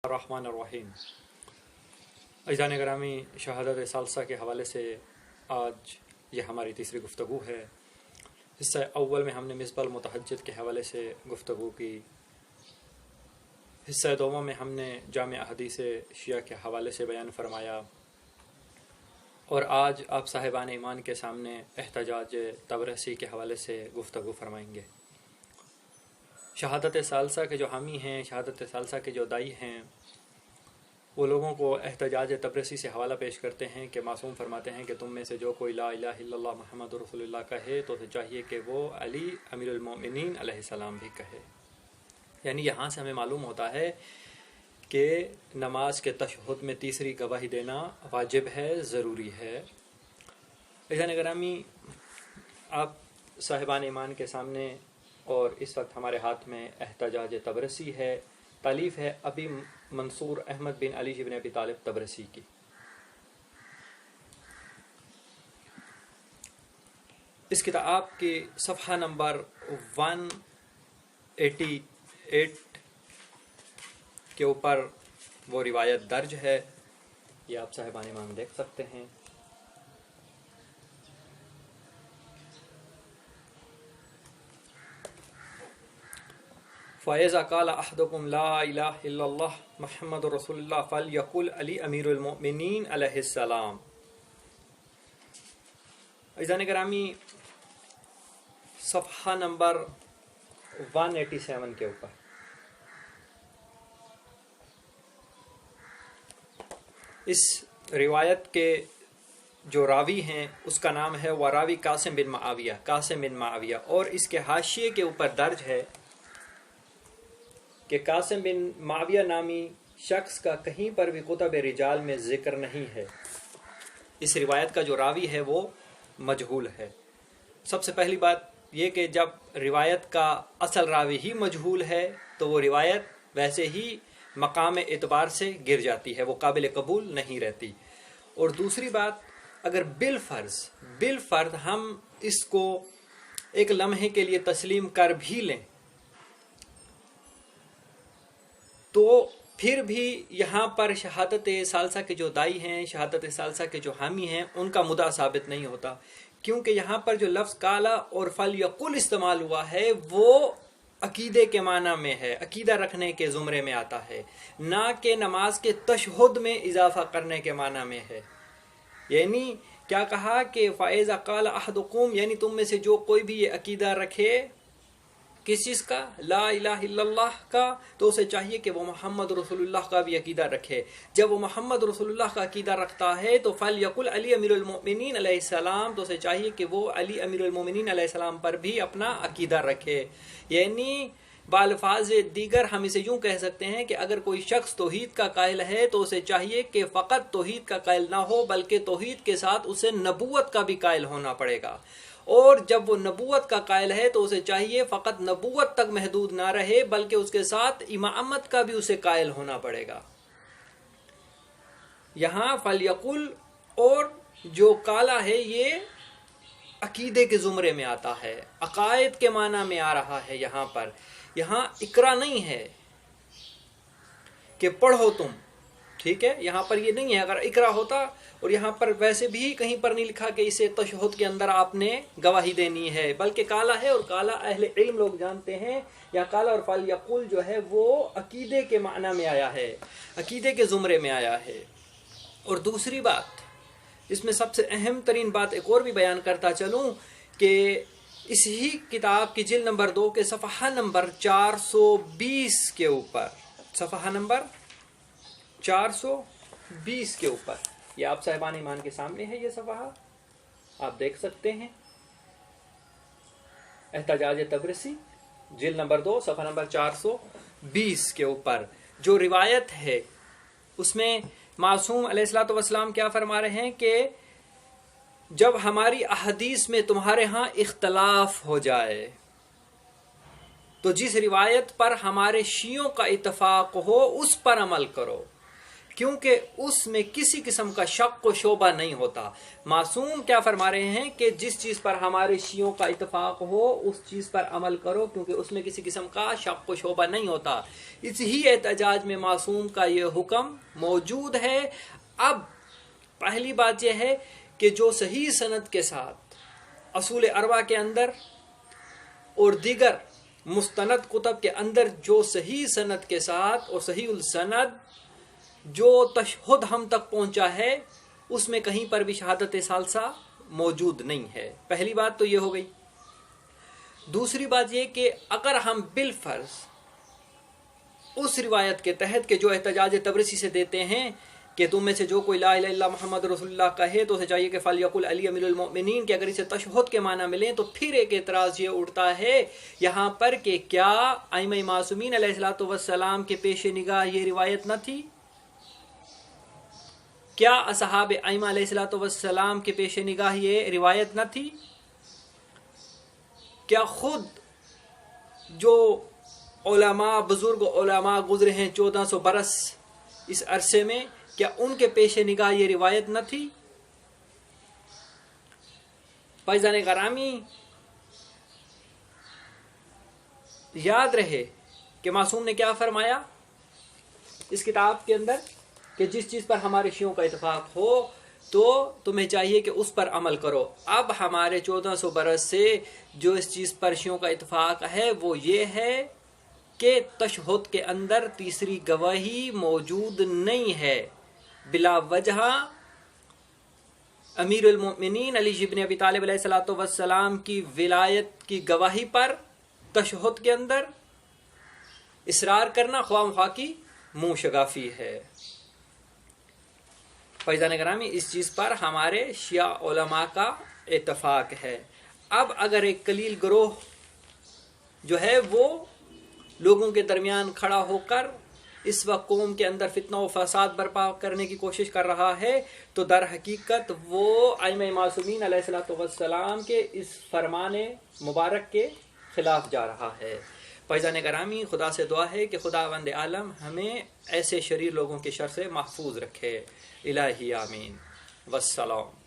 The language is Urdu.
الرحمن الرحیم۔ عزیزان گرامی، شہادت ثالثہ کے حوالے سے آج یہ ہماری تیسری گفتگو ہے۔ حصہ اول میں ہم نے مصباح المتحجد کے حوالے سے گفتگو کی۔ حصہ دوم میں ہم نے جامع احادیث شیعہ کے حوالے سے بیان فرمایا، اور آج آپ صاحبان ایمان کے سامنے احتجاج طبرسی کے حوالے سے گفتگو فرمائیں گے۔ شہادت ثالثہ کے جو حامی ہیں، شہادت ثالثہ کے جو دائی ہیں، وہ لوگوں کو احتجاج طبرسی سے حوالہ پیش کرتے ہیں کہ معصوم فرماتے ہیں کہ تم میں سے جو کوئی لا الہ الا اللہ محمد رسول اللہ کہے تو اسے چاہیے کہ وہ علی امیر المومنین علیہ السلام بھی کہے۔ یعنی یہاں سے ہمیں معلوم ہوتا ہے کہ نماز کے تشہد میں تیسری گواہی دینا واجب ہے، ضروری ہے۔ عزیزان گرامی، آپ صاحبان ایمان کے سامنے اور اس وقت ہمارے ہاتھ میں احتجاج طبرسی ہے، تالیف ہے ابی منصور احمد بن علی بن ابی طالب طبرسی کی۔ اس کتاب کی صفحہ نمبر 188 کے اوپر وہ روایت درج ہے، یہ آپ صاحبان ایمان دیکھ سکتے ہیں۔ فَإِذَا قَالَ أَحَدُكُمْ لَا إِلَهَ إِلَّا اللَّهُ مُحَمَّدٌ رَسُولُ اللَّهِ فَلْيَقُلْ عَلِي أَمِيرُ الْمُؤْمِنِينَ عَلَيْهِ السَّلَامُ۔ عزیزان گرامی، صفحہ نمبر 187 کے اوپر اس روایت کے جو راوی ہیں اس کا نام ہے وراوی قاسم بن معاویہ، اور اس کے حاشیے کے اوپر درج ہے کہ قاسم بن معاویہ نامی شخص کا کہیں پر بھی کتب رجال میں ذکر نہیں ہے۔ اس روایت کا جو راوی ہے وہ مجہول ہے۔ سب سے پہلی بات یہ کہ جب روایت کا اصل راوی ہی مجہول ہے تو وہ روایت ویسے ہی مقام اعتبار سے گر جاتی ہے، وہ قابل قبول نہیں رہتی۔ اور دوسری بات، اگر بالفرض ہم اس کو ایک لمحے کے لیے تسلیم کر بھی لیں تو پھر بھی یہاں پر شہادت ثالثہ کے جو دائی ہیں، شہادت ثالثہ کے جو حامی ہیں، ان کا مدعا ثابت نہیں ہوتا، کیونکہ یہاں پر جو لفظ کالا اور فلیقل استعمال ہوا ہے وہ عقیدے کے معنی میں ہے، عقیدہ رکھنے کے زمرے میں آتا ہے، نہ کہ نماز کے تشہد میں اضافہ کرنے کے معنی میں ہے۔ یعنی کیا کہا کہ فَإِذَا قَالَ أَحَدُكُمْ، یعنی تم میں سے جو کوئی بھی یہ عقیدہ رکھے، کس چیز کا؟ لا الہ الا اللہ کا، تو اسے چاہیے کہ وہ محمد رسول اللہ کا بھی عقیدہ رکھے۔ جب وہ محمد رسول اللہ کا عقیدہ رکھتا ہے تو فَلْيَقُلْ عَلِي أَمِيرُ الْمُؤْمِنِينَ علیہ السلام، تو اسے چاہیے کہ وہ علی امیر المومنین علیہ السلام پر بھی اپنا عقیدہ رکھے۔ یعنی بالفاظ دیگر ہم اسے یوں کہہ سکتے ہیں کہ اگر کوئی شخص توحید کا قائل ہے تو اسے چاہیے کہ فقط توحید کا قائل نہ ہو بلکہ توحید کے ساتھ اسے نبوت کا بھی قائل ہونا پڑے گا، اور جب وہ نبوت کا قائل ہے تو اسے چاہیے فقط نبوت تک محدود نہ رہے بلکہ اس کے ساتھ امامت کا بھی اسے قائل ہونا پڑے گا۔ یہاں فلیقل اور جو کالا ہے یہ عقیدے کے زمرے میں آتا ہے، عقائد کے معنی میں آ رہا ہے۔ یہاں اقرا نہیں ہے کہ پڑھو تم، ٹھیک ہے، یہاں پر یہ نہیں ہے۔ اگر اقرا ہوتا، اور یہاں پر ویسے بھی کہیں پر نہیں لکھا کہ اسے تشہد کے اندر آپ نے گواہی دینی ہے، بلکہ کالا ہے، اور کالا اہل علم لوگ جانتے ہیں، یا کالا اور فلیقل جو ہے وہ عقیدے کے معنی میں آیا ہے، عقیدے کے زمرے میں آیا ہے۔ اور دوسری بات، اس میں سب سے اہم ترین بات ایک اور بھی بیان کرتا چلوں کہ اسی کتاب کی جلد نمبر 2 کے صفحہ نمبر 420 کے اوپر، صفحہ نمبر 420 کے اوپر، یہ آپ صاحبان ایمان کے سامنے ہے، یہ صفحہ آپ دیکھ سکتے ہیں، احتجاج طبرسی جلد نمبر 2 صفحہ نمبر 420 کے اوپر جو روایت ہے اس میں معصوم علیہ الصلوۃ والسلام کیا فرما رہے ہیں کہ جب ہماری احادیث میں تمہارے ہاں اختلاف ہو جائے تو جس روایت پر ہمارے شیعوں کا اتفاق ہو اس پر عمل کرو، کیونکہ اس میں کسی قسم کا شک و شبہ نہیں ہوتا۔ معصوم کیا فرما رہے ہیں کہ جس چیز پر ہمارے شیعوں کا اتفاق ہو اس چیز پر عمل کرو، کیونکہ اس میں کسی قسم کا شک و شبہ نہیں ہوتا۔ اس ہی احتجاج میں معصوم کا یہ حکم موجود ہے۔ اب پہلی بات یہ ہے کہ جو صحیح سند کے ساتھ اصول اربعہ کے اندر اور دیگر مستند کتب کے اندر جو صحیح سند کے ساتھ اور صحیح السند جو تشہد ہم تک پہنچا ہے اس میں کہیں پر بھی شہادت ثالثہ موجود نہیں ہے۔ پہلی بات تو یہ ہو گئی۔ دوسری بات یہ کہ اگر ہم بالفرض اس روایت کے تحت کہ جو احتجاج تبرسی سے دیتے ہیں کہ تم میں سے جو کوئی لا الہ الا اللہ محمد رسول اللہ کہے تو اسے چاہیے کہ فلیقل علی امیر المؤمنین، کہ اگر اسے تشہد کے معنی ملیں تو پھر ایک اعتراض یہ اٹھتا ہے یہاں پر کہ کیا ائمہ معصومین علیہ الصلوۃ والسلام کے پیش نگاہ یہ روایت نہ تھی؟ کیا اصحاب ائمہ علیہ الصلوۃ والسلام کے پیش نگاہ یہ روایت نہ تھی؟ کیا خود جو علماء بزرگ علماء گزرے ہیں 1400 برس اس عرصے میں، کیا ان کے پیش نگاہ یہ روایت نہ تھی؟ فیضان گرامی، یاد رہے کہ معصوم نے کیا فرمایا اس کتاب کے اندر کہ جس چیز پر ہمارے شیعوں کا اتفاق ہو تو تمہیں چاہیے کہ اس پر عمل کرو۔ اب ہمارے 1400 برس سے جو اس چیز پر شیعوں کا اتفاق ہے وہ یہ ہے کہ تشہد کے اندر تیسری گواہی موجود نہیں ہے۔ بلا وجہ امیر المؤمنین علی ابن ابی طالب علیہ الصلوۃ والسلام کی ولایت کی گواہی پر تشہد کے اندر اصرار کرنا خواہ مخواہ کی منہ شگافی ہے۔ فیضان گرامی، اس چیز پر ہمارے شیعہ علماء کا اتفاق ہے۔ اب اگر ایک قلیل گروہ جو ہے وہ لوگوں کے درمیان کھڑا ہو کر اس وقت قوم کے اندر فتنہ و فساد برپا کرنے کی کوشش کر رہا ہے تو در حقیقت وہ ائمہ معصومین علیہ الصلوۃ والسلام کے اس فرمان مبارک کے خلاف جا رہا ہے۔ فیضان گرامی، خدا سے دعا ہے کہ خداوند عالم ہمیں ایسے شریر لوگوں کے شر سے محفوظ رکھے۔ الہی آمین۔ والسلام۔